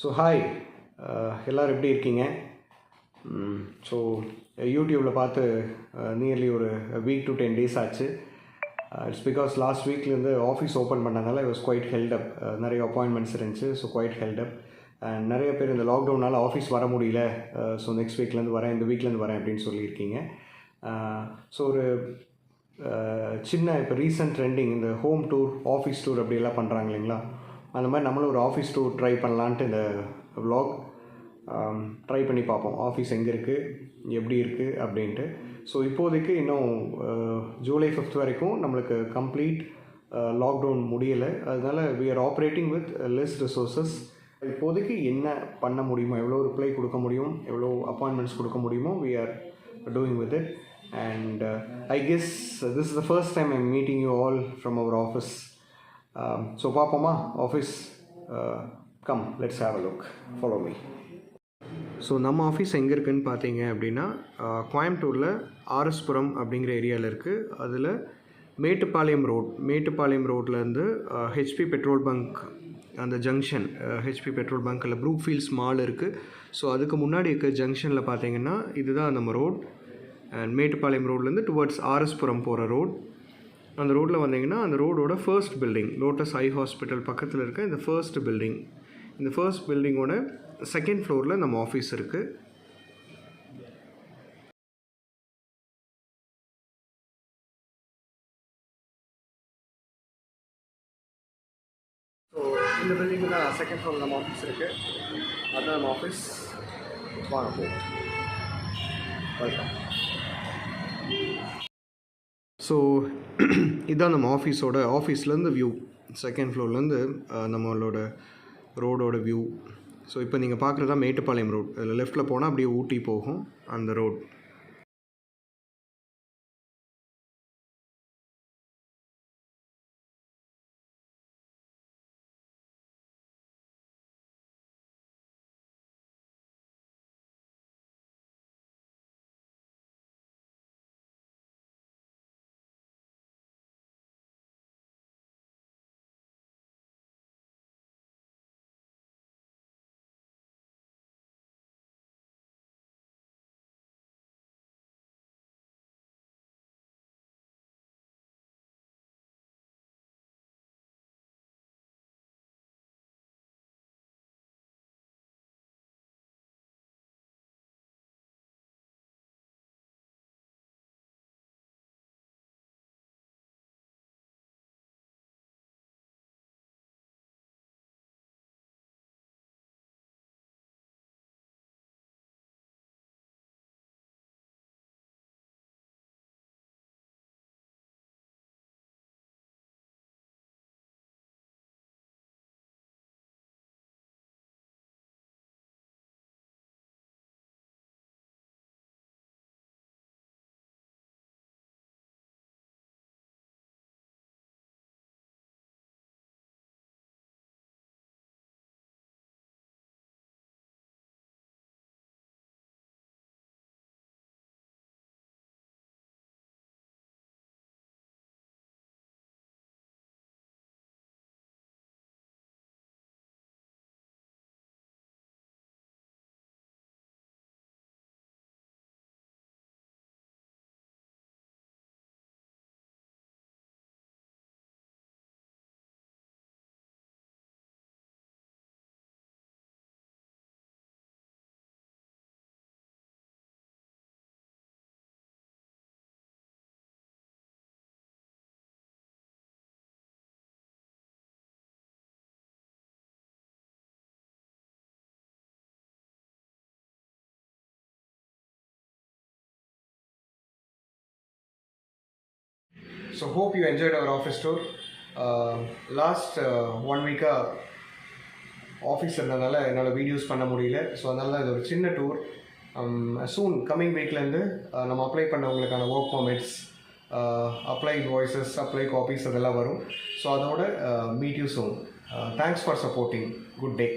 So hi, எல்லோரும் எப்படி இருக்கீங்க? ஸோ யூடியூப்பில் பார்த்து நியர்லி ஒரு வீக் டு 10 days ஆச்சு. இட்ஸ் பிகாஸ் லாஸ்ட் வீக்லேருந்து ஆஃபீஸ் ஓப்பன் பண்ணனால வாஸ் குவைட் ஹெல்டப். நிறைய அப்பாயின்மெண்ட்ஸ் இருந்துச்சு. So quite held up. அண்ட் நிறைய பேர் இந்த லாக்டவுனால் ஆஃபீஸ் வர முடியல, ஸோ நெக்ஸ்ட் வீக்லேருந்து வரேன், இந்த வீக்லேருந்து வரேன் அப்படின்னு சொல்லியிருக்கீங்க. ஸோ ஒரு சின்ன இப்போ ரீசன்ட் ட்ரெண்டிங் இந்த ஹோம் டூர், ஆஃபீஸ் டூர் அப்படியெல்லாம் பண்ணுறாங்க இல்லைங்களா? அந்த மாதிரி நம்மளும் ஒரு ஆஃபீஸ் டூர் ட்ரை பண்ணலான்ட்டு இந்த வ்ளாக் ட்ரை பண்ணி பார்ப்போம். ஆஃபீஸ் எங்கே இருக்குது, எப்படி இருக்குது அப்படின்ட்டு. ஸோ இப்போதைக்கு இன்னும் ஜூலை 5th வரைக்கும் நம்மளுக்கு கம்ப்ளீட் லாக்டவுன் முடியலை. அதனால் we are operating with less resources. இப்போதைக்கு என்ன பண்ண முடியுமோ, எவ்வளோ ரிப்ளை கொடுக்க முடியும், எவ்வளோ அப்பாயின்மெண்ட்ஸ் கொடுக்க முடியுமோ we are doing with it. And I guess this is the first time I am meeting you all from our office. So பார்ப்போமா office? Come, let's have a look. Follow me. So நம்ம office எங்கே இருக்குதுன்னு பார்த்தீங்க அப்படின்னா, கோயம்புத்தூரில் ஆர்எஸ்புரம் அப்படிங்கிற ஏரியாவில் இருக்குது. அதில் மேட்டுப்பாளையம் ரோட்லேருந்து ஹெச்பி பெட்ரோல் பங்க் அந்த ஜங்ஷன், ஹெச்பி பெட்ரோல் பங்க் இல்லை ப்ரூக்ஃபீல்ட்ஸ் மால் இருக்குது. ஸோ அதுக்கு முன்னாடி இருக்க ஜங்ஷனில் பார்த்தீங்கன்னா இதுதான் நம்ம ரோட். அண்ட் மேட்டுப்பாளையம் ரோட்லேருந்து டுவர்ட்ஸ் ஆர்எஸ்புரம் போகிற ரோட். அந்த ரோட்டில் வந்தீங்கன்னா அந்த ரோடோட first building, lotus eye hospital பக்கத்தில் இருக்க இந்த ஃபர்ஸ்ட் பில்டிங், இந்த ஃபர்ஸ்ட் பில்டிங்கோட செகண்ட் ஃப்ளோரில் நம்ம ஆஃபீஸ் இருக்குது. ஸோ இந்த பில்டிங்கில் தான் செகண்ட் ஃப்ளோரில் நம்ம ஆஃபீஸ் இருக்குது. அதுதான் நம்ம ஆஃபீஸ். வாங்க போவோம். வெல்கம். ஸோ இதுதான் நம்ம ஆஃபீஸ்லேருந்து வியூ, செகண்ட் ஃப்ளோர்லேருந்து நம்மளோட ரோடோட வியூ. ஸோ இப்போ நீங்கள் பார்க்குறது தான் மேட்டுப்பாளையம் ரோட். அதில் லெஃப்ட்டில் போனால் அப்படியே ஊட்டி போகும் அந்த road. So hope you enjoyed our office tour. Last 1 week office இருந்ததுனால என்னால் வீடியோஸ் பண்ண முடியல. ஸோ அதனால இது ஒரு சின்ன டூர். சூன் கம்மிங் வீக்லேருந்து நம்ம அப்ளை பண்ணவங்களுக்கான work permits, apply invoices, apply copies அதெல்லாம் வரும். ஸோ அதோட meet you soon. Thanks for supporting. Good day.